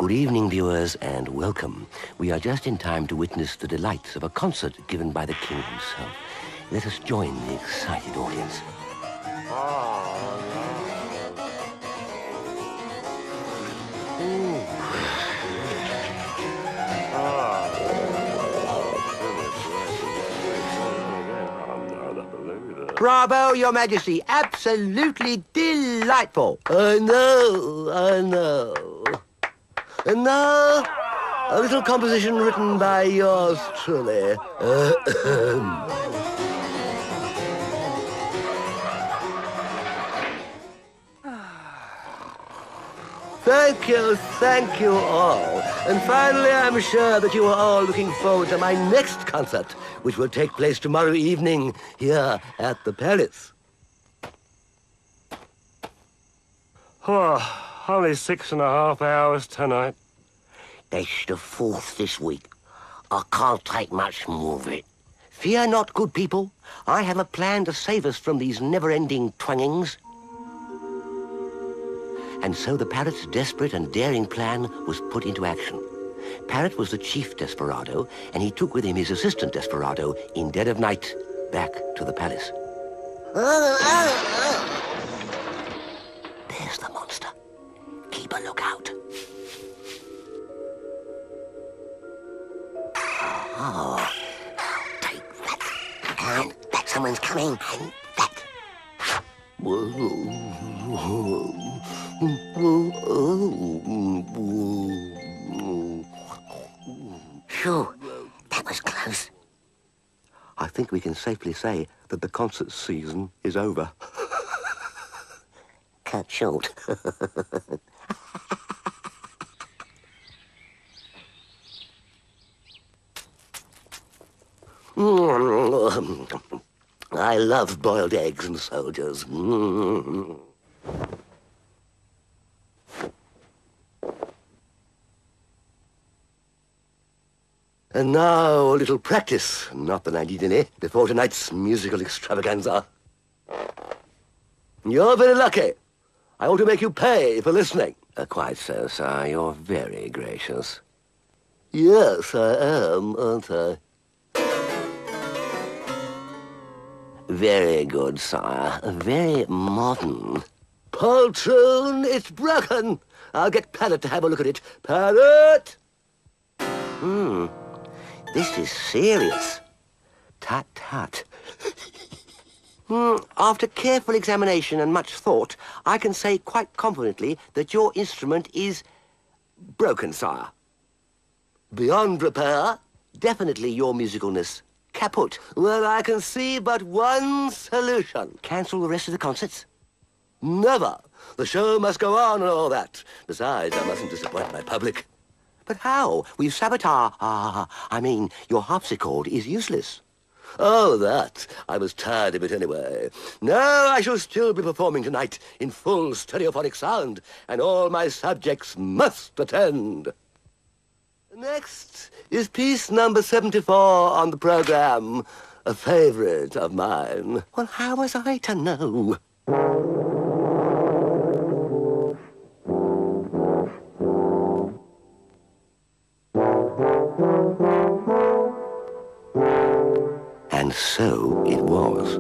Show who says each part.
Speaker 1: Good evening, viewers, and welcome. We are just in time to witness the delights of a concert given by the King himself. Let us join the excited audience. Bravo, Your Majesty. Absolutely delightful. I know. And now, a little composition written by yours truly. Thank you all. And finally, I'm sure that you are all looking forward to my next concert, which will take place tomorrow evening here at the Palace.
Speaker 2: Oh, only 6.5 hours tonight.
Speaker 1: That's the fourth this week. I can't take much more of it. Fear not, good people. I have a plan to save us from these never-ending twangings. And so the parrot's desperate and daring plan was put into action. Parrot was the chief desperado, and he took with him his assistant desperado in dead of night back to the palace. There's the monster. Keep a lookout. Oh, take that. And that someone's coming. And that. Phew, that was close. I think we can safely say that the concert season is over. Cut short. I love boiled eggs and soldiers. And now a little practice, not that I need any, before tonight's musical extravaganza. You're very lucky. I ought to make you pay for listening. Quite so, sir. You're very gracious. Yes, I am, aren't I? Very good, sire. Very modern. Poltroon, it's broken. I'll get Parrot to have a look at it. Parrot! This is serious. Tut, tut. After careful examination and much thought, I can say quite confidently that your instrument is broken, sire. Beyond repair, definitely your musicalness kaput. Well, I can see but one solution. Cancel the rest of the concerts? Never. The show must go on and all that. Besides, I mustn't disappoint my public. But how? We've sabotaged. Your harpsichord is useless. Oh, that. I was tired of it anyway. No, I shall still be performing tonight in full stereophonic sound, and all my subjects must attend. Next is piece number 74 on the program, a favorite of mine. Well, how was I to know? And so it was.